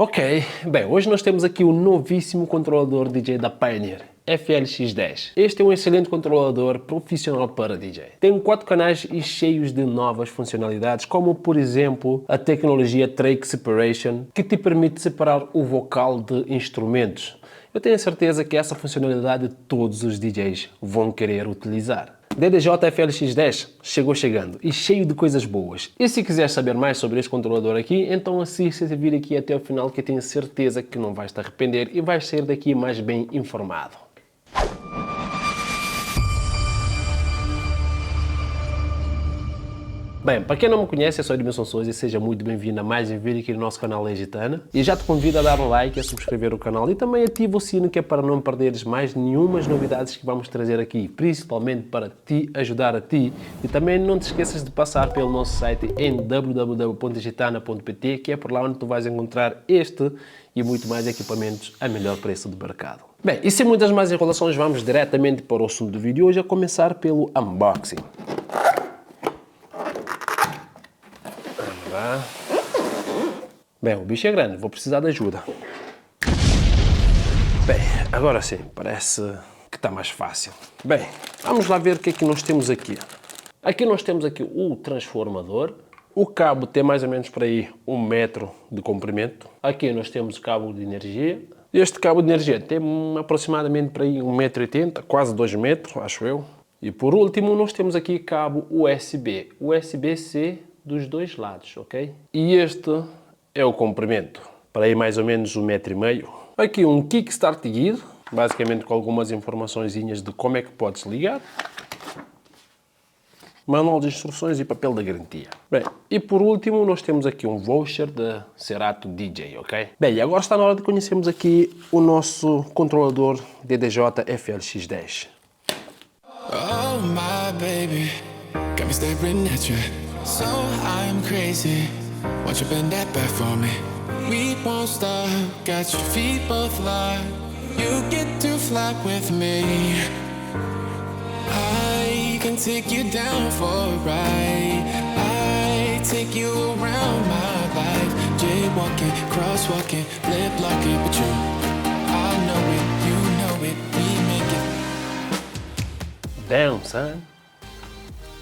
Ok, bem, hoje nós temos aqui o novíssimo controlador DJ da Pioneer, FL-X10. Este é um excelente controlador profissional para DJ. Tem 4 canais e cheios de novas funcionalidades, como por exemplo a tecnologia Track Separation, que te permite separar o vocal de instrumentos. Eu tenho a certeza que essa funcionalidade todos os DJs vão querer utilizar. DDJ FL-X10 chegou chegando e cheio de coisas boas. E se quiser saber mais sobre este controlador aqui, então assista esse vídeo aqui até o final, que eu tenho certeza que não vais te arrepender e vais sair daqui mais bem informado. Bem, para quem não me conhece, eu sou Edmilson Souza e seja muito bem-vindo a mais um vídeo aqui no nosso canal Legitana. E já te convido a dar um like, a subscrever o canal e também ativa o sino, que é para não perderes mais nenhumas novidades que vamos trazer aqui, principalmente para te ajudar a ti. E também não te esqueças de passar pelo nosso site em www.legitana.pt, que é por lá onde tu vais encontrar este e muito mais equipamentos a melhor preço do mercado. Bem, e sem muitas mais enrolações, vamos diretamente para o assunto do vídeo hoje, a começar pelo unboxing. Bem, o bicho é grande, vou precisar de ajuda. Bem, agora sim, parece que está mais fácil. Bem, vamos lá ver o que é que nós temos aqui. Aqui nós temos aqui o transformador. O cabo tem mais ou menos por aí 1 metro de comprimento. Aqui nós temos o cabo de energia. Este cabo de energia tem aproximadamente por aí 1,80 m, quase 2 metros, acho eu. E por último nós temos aqui cabo USB. USB-C dos dois lados, ok? E este é o comprimento, para aí mais ou menos 1,5 m. Aqui um kickstart guide, basicamente com algumas informaçõezinhas de como é que podes ligar. Manual de instruções e papel da garantia. Bem, e por último nós temos aqui um voucher da Serato DJ, ok? Bem, agora está na hora de conhecermos aqui o nosso controlador DDJ FL-X10. Oh my baby, got me staring at you. So I'm crazy, won't you bend that back for me? We won't stop, got your feet both locked. You get to fly with me. I can take you down for a ride. I take you around my life. Jaywalking, crosswalking, lip locking with you. I know it, you know it, we make it. Damn, son.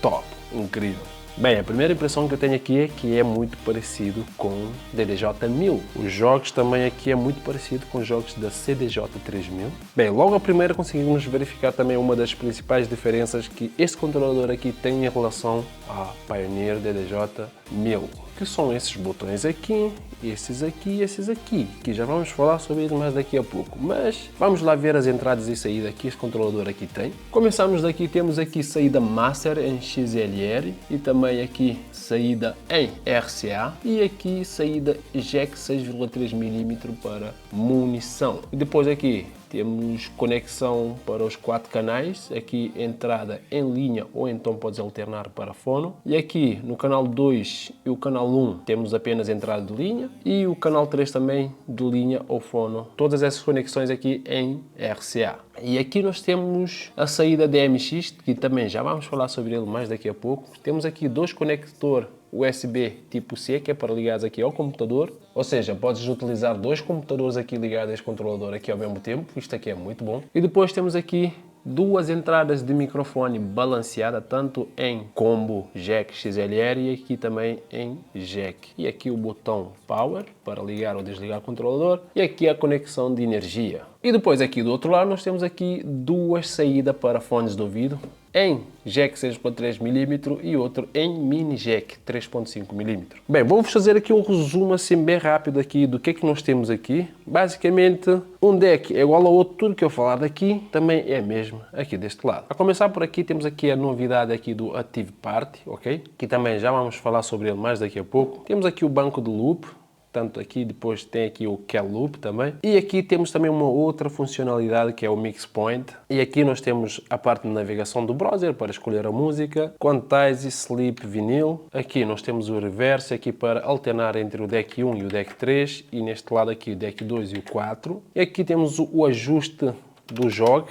Top, incrível. Bem, a primeira impressão que eu tenho aqui é que é muito parecido com DDJ-1000. Os jogos também aqui é muito parecido com os jogos da CDJ-3000. Bem, logo a primeira conseguimos verificar também uma das principais diferenças que este controlador aqui tem em relação à Pioneer DDJ-1000, que são esses botões aqui, esses aqui e esses aqui, que já vamos falar sobre eles mais daqui a pouco. Mas vamos lá ver as entradas e saídas que este controlador aqui tem. Começamos daqui, temos aqui saída Master em XLR e também aqui saída em RCA e aqui saída Jack 6,3 mm para munição. E depois aqui temos conexão para os 4 canais, aqui entrada em linha ou então podes alternar para fono. E aqui no canal 2 e o canal 1 temos apenas entrada de linha e o canal 3 também de linha ou fono. Todas essas conexões aqui em RCA. E aqui nós temos a saída DMX, que também já vamos falar sobre ele mais daqui a pouco. Temos aqui 2 conectores USB tipo C, que é para ligares aqui ao computador, ou seja, podes utilizar 2 computadores aqui ligados a este controlador aqui ao mesmo tempo. Isto aqui é muito bom. E depois temos aqui 2 entradas de microfone balanceada, tanto em combo jack XLR e aqui também em jack. E aqui o botão power para ligar ou desligar o controlador e aqui a conexão de energia. E depois aqui do outro lado nós temos aqui 2 saídas para fones de ouvido, em jack 6,3 mm e outro em mini jack 3,5 mm. Bem, vou-vos fazer aqui um resumo assim bem rápido aqui do que é que nós temos aqui. Basicamente, um deck é igual ao outro, tudo que eu falar daqui também é mesmo aqui deste lado. A começar por aqui temos aqui a novidade aqui do Active Party, ok? Que também já vamos falar sobre ele mais daqui a pouco. Temos aqui o banco de loop. Tanto aqui, depois tem aqui o Kel Loop também. E aqui temos também uma outra funcionalidade que é o Mix Point. E aqui nós temos a parte de navegação do browser para escolher a música. Quantize, Sleep, Vinyl. Aqui nós temos o Reverse aqui para alternar entre o deck 1 e o deck 3. E neste lado aqui o deck 2 e o 4. E aqui temos o ajuste do jog.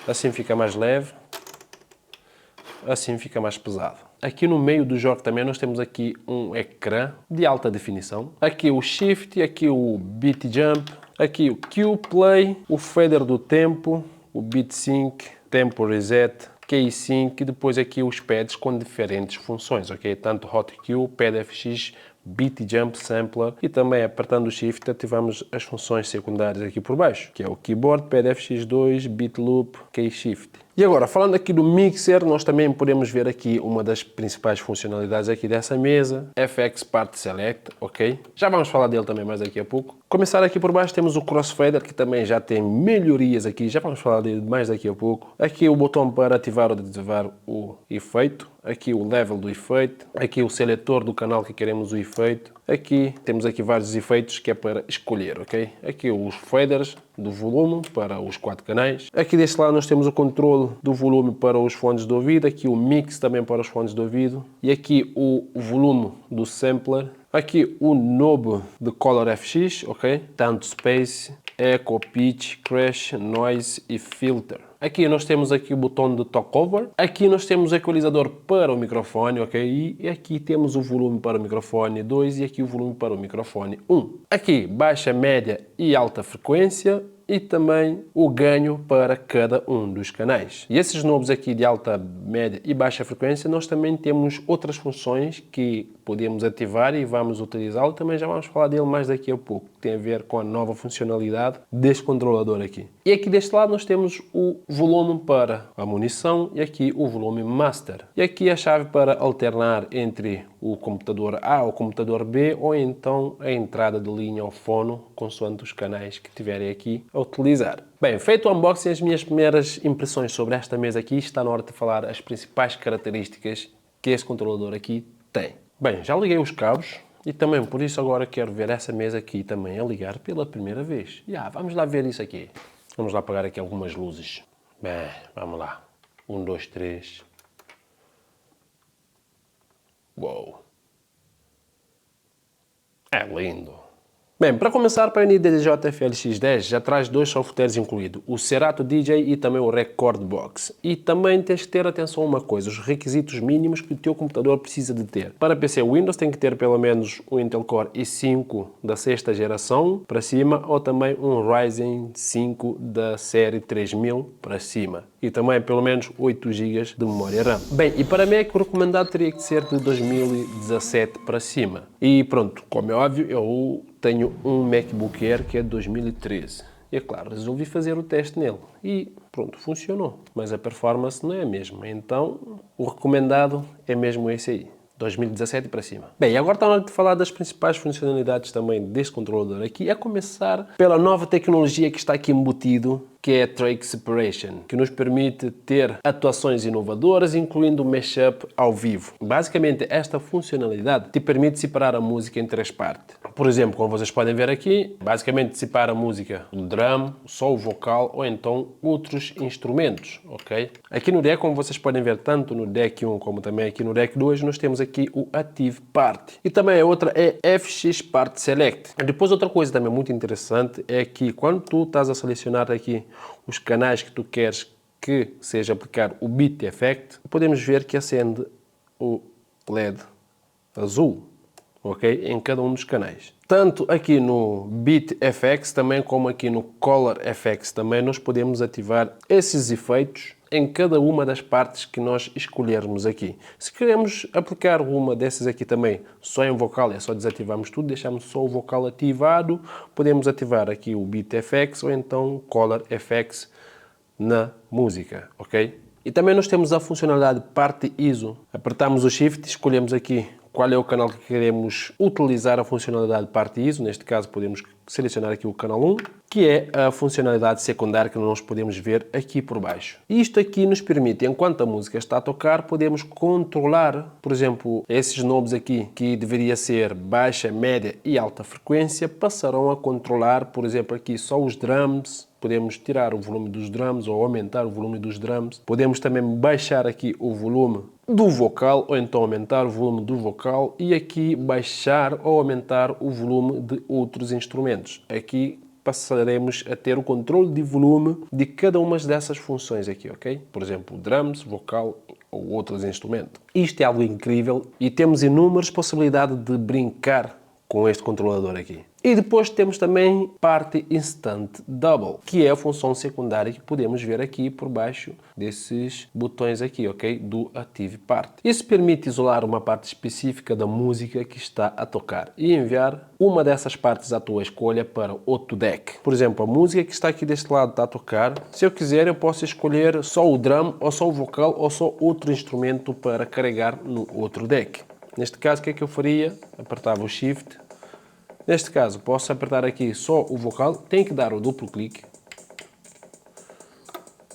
Assim fica mais leve. Assim fica mais pesado. Aqui no meio do jogo também nós temos aqui um ecrã de alta definição. Aqui o Shift, aqui o Beat Jump, aqui o Q Play, o fader do tempo, o Beat Sync, Tempo Reset, Key Sync e depois aqui os pads com diferentes funções, ok? Tanto Hot Q, Pad FX, Beat Jump Sampler e também apertando o Shift ativamos as funções secundárias aqui por baixo, que é o Keyboard, Pad FX2, Beat Loop, Key Shift. E agora, falando aqui do Mixer, nós também podemos ver aqui uma das principais funcionalidades aqui dessa mesa, FX Part Select, ok? Já vamos falar dele também mais daqui a pouco. Começar aqui por baixo temos o Crossfader, que também já tem melhorias aqui, já vamos falar dele mais daqui a pouco. Aqui o botão para ativar ou desativar o efeito, aqui o level do efeito, aqui o seletor do canal que queremos o efeito. Aqui temos aqui vários efeitos que é para escolher, ok? Aqui os faders do volume para os 4 canais. Aqui deste lado nós temos o controle do volume para os fones de ouvido, aqui o mix também para os fones de ouvido e aqui o volume do sampler. Aqui o knob de Color FX, ok? Tanto Space, Echo, Pitch, Crash, Noise e Filter. Aqui nós temos aqui o botão de Talkover. Aqui nós temos o equalizador para o microfone, ok? E aqui temos o volume para o microfone 2 e aqui o volume para o microfone 1. Aqui baixa, média e alta frequência e também o ganho para cada um dos canais. E esses knobs aqui de alta, média e baixa frequência, nós também temos outras funções que podemos ativar e vamos utilizá-lo. Também já vamos falar dele mais daqui a pouco. Tem a ver com a nova funcionalidade deste controlador aqui. E aqui deste lado nós temos o volume para a munição e aqui o volume master. E aqui a chave para alternar entre o computador A ou o computador B ou então a entrada de linha ao fono, consoante os canais que tiverem aqui a utilizar. Bem, feito o unboxing, as minhas primeiras impressões sobre esta mesa aqui, está na hora de falar as principais características que este controlador aqui tem. Bem, já liguei os cabos e também por isso agora quero ver essa mesa aqui também a ligar pela primeira vez. Vamos lá ver isso aqui. Vamos lá apagar aqui algumas luzes. Bem, vamos lá. 1, 2, 3. Uou. É lindo. Bem, para começar, para o NDJ FLX10 já traz 2 softwares incluídos, o Serato DJ e também o Record Box. E também tens que ter atenção a uma coisa, os requisitos mínimos que o teu computador precisa de ter. Para PC Windows tem que ter pelo menos um Intel Core i5 da 6ª geração para cima ou também um Ryzen 5 da série 3000 para cima. E também pelo menos 8 GB de memória RAM. Bem, e para Mac o recomendado teria que ser de 2017 para cima. E pronto, como é óbvio, eu tenho um MacBook Air que é de 2013. E é claro, resolvi fazer o teste nele. E pronto, funcionou. Mas a performance não é a mesma. Então, o recomendado é mesmo esse aí. 2017 para cima. Bem, agora está na hora de falar das principais funcionalidades também deste controlador aqui, a começar pela nova tecnologia que está aqui embutido, que é a Track Separation, que nos permite ter atuações inovadoras, incluindo o mashup ao vivo. Basicamente, esta funcionalidade te permite separar a música em 3 partes. Por exemplo, como vocês podem ver aqui, basicamente separa a música do drum, só o vocal ou então outros instrumentos, ok? Aqui no deck, como vocês podem ver, tanto no deck 1 como também aqui no deck 2, nós temos aqui o Active Part. E também a outra é FX Part Select. Depois outra coisa também muito interessante é que quando tu estás a selecionar aqui os canais que tu queres que seja aplicar o Beat Effect, podemos ver que acende o LED azul, ok? Em cada um dos canais. Tanto aqui no Beat FX também como aqui no Color FX também nós podemos ativar esses efeitos em cada uma das partes que nós escolhermos aqui. Se queremos aplicar uma dessas aqui também só em vocal, é só desativarmos tudo, deixamos só o vocal ativado, podemos ativar aqui o Beat FX ou então Color FX na música, ok? E também nós temos a funcionalidade Parte ISO. Apertamos o Shift, escolhemos aqui qual é o canal que queremos utilizar a funcionalidade Parte ISO. Neste caso podemos selecionar aqui o canal 1, que é a funcionalidade secundária que nós podemos ver aqui por baixo. Isto aqui nos permite, enquanto a música está a tocar, podemos controlar, por exemplo, esses knobs aqui, que deveria ser baixa, média e alta frequência, passarão a controlar, por exemplo, aqui só os drums. Podemos tirar o volume dos drums ou aumentar o volume dos drums. Podemos também baixar aqui o volume do vocal ou então aumentar o volume do vocal e aqui baixar ou aumentar o volume de outros instrumentos. Aqui passaremos a ter o controle de volume de cada uma dessas funções aqui, ok? Por exemplo, drums, vocal ou outros instrumentos. Isto é algo incrível e temos inúmeras possibilidades de brincar com este controlador aqui. E depois temos também Party Instant Double, que é a função secundária que podemos ver aqui por baixo desses botões aqui, ok? Do Active Party. Isso permite isolar uma parte específica da música que está a tocar e enviar uma dessas partes à tua escolha para outro deck. Por exemplo, a música que está aqui deste lado está a tocar. Se eu quiser, eu posso escolher só o drum, ou só o vocal, ou só outro instrumento para carregar no outro deck. Neste caso, o que é que eu faria? Apertava o Shift. Neste caso, posso apertar aqui só o vocal, tenho que dar o duplo clique.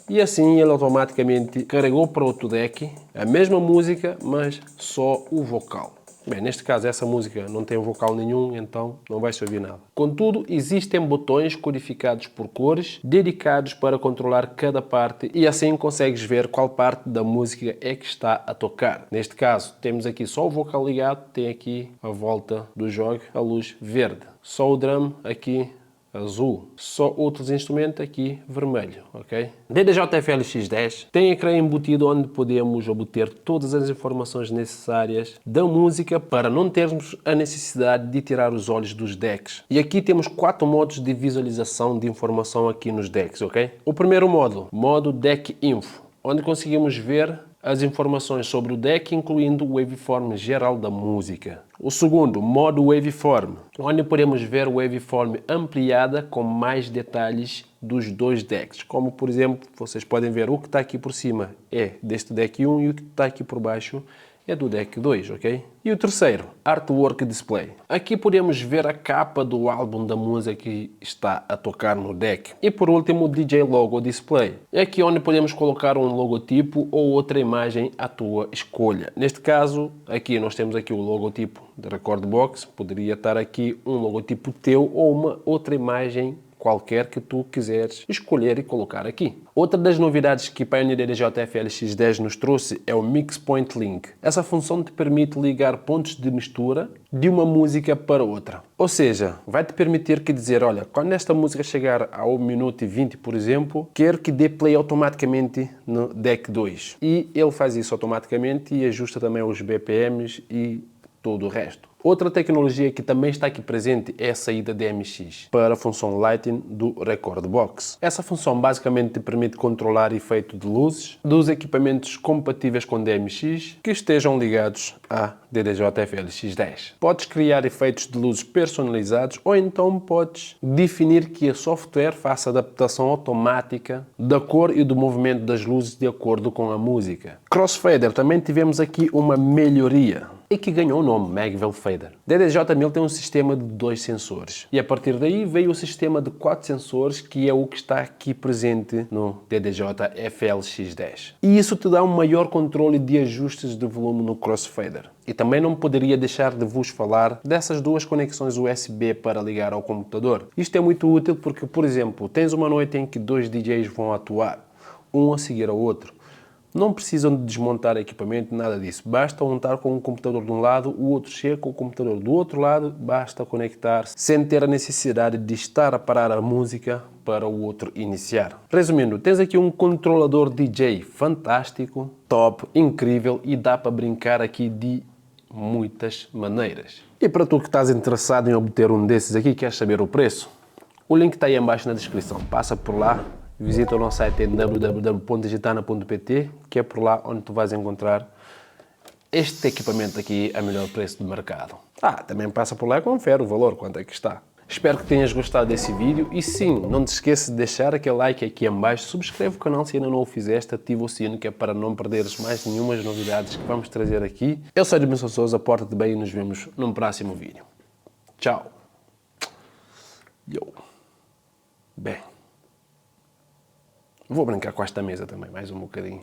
E assim ele automaticamente carregou para outro deck a mesma música, mas só o vocal. Bem, neste caso essa música não tem vocal nenhum, então não vai se ouvir nada. Contudo, existem botões codificados por cores, dedicados para controlar cada parte e assim consegues ver qual parte da música é que está a tocar. Neste caso, temos aqui só o vocal ligado, tem aqui a volta do jogo, a luz verde. Só o drum aqui azul, só outros instrumentos aqui vermelho, ok? DDJ-FL X10 tem ecrã embutido onde podemos obter todas as informações necessárias da música para não termos a necessidade de tirar os olhos dos decks. E aqui temos 4 modos de visualização de informação aqui nos decks, ok? O primeiro modo Deck Info, onde conseguimos ver as informações sobre o deck, incluindo o waveform geral da música. O segundo, modo Waveform, onde podemos ver o waveform ampliada com mais detalhes dos dois decks. Como, por exemplo, vocês podem ver o que está aqui por cima é deste deck 1 e o que está aqui por baixo é do deck 2, ok? E o terceiro, Artwork Display. Aqui podemos ver a capa do álbum da música que está a tocar no deck. E por último, o DJ Logo Display. É aqui onde podemos colocar um logotipo ou outra imagem à tua escolha. Neste caso, aqui nós temos aqui o logotipo da Recordbox. Poderia estar aqui um logotipo teu ou uma outra imagem qualquer que tu quiseres escolher e colocar aqui. Outra das novidades que Pioneer DDJ-FL X10 nos trouxe é o Mix Point Link. Essa função te permite ligar pontos de mistura de uma música para outra. Ou seja, vai te permitir que dizer, olha, quando esta música chegar ao 1 minuto e 20, por exemplo, quero que dê play automaticamente no deck 2. E ele faz isso automaticamente e ajusta também os BPMs e todo o resto. Outra tecnologia que também está aqui presente é a saída DMX para a função Lighting do Recordbox. Essa função basicamente te permite controlar efeito de luzes dos equipamentos compatíveis com DMX que estejam ligados a DDJ-FL X10. Podes criar efeitos de luzes personalizados ou então podes definir que o software faça adaptação automática da cor e do movimento das luzes de acordo com a música. Crossfader, também tivemos aqui uma melhoria e que ganhou o nome Magvel Fader. DDJ-1000 tem um sistema de 2 sensores e a partir daí veio o sistema de 4 sensores que é o que está aqui presente no DDJ-FL X10. E isso te dá um maior controle de ajustes de volume no Crossfader. E também não poderia deixar de vos falar dessas duas conexões USB para ligar ao computador. Isto é muito útil porque, por exemplo, tens uma noite em que 2 DJs vão atuar, um a seguir ao outro. Não precisam de desmontar equipamento, nada disso. Basta montar com um computador de um lado, o outro chega com o computador do outro lado, basta conectar sem ter a necessidade de estar a parar a música para o outro iniciar. Resumindo, tens aqui um controlador DJ fantástico, top, incrível e dá para brincar aqui de muitas maneiras. E para tu que estás interessado em obter um desses aqui, queres saber o preço? O link está aí embaixo na descrição. Passa por lá. Visita o nosso site em www.gitana.pt, que é por lá onde tu vais encontrar este equipamento aqui a melhor preço do mercado. Também passa por lá e confere o valor, quanto é que está. Espero que tenhas gostado desse vídeo e sim, não te esqueças de deixar aquele like aqui em baixo, subscreve o canal se ainda não o fizeste, ativa o sino que é para não perderes mais nenhuma novidades que vamos trazer aqui. Eu sou Edmilson Souza, porta-te bem e nos vemos num próximo vídeo. Tchau. Bem. Vou brincar com esta mesa também, mais um bocadinho.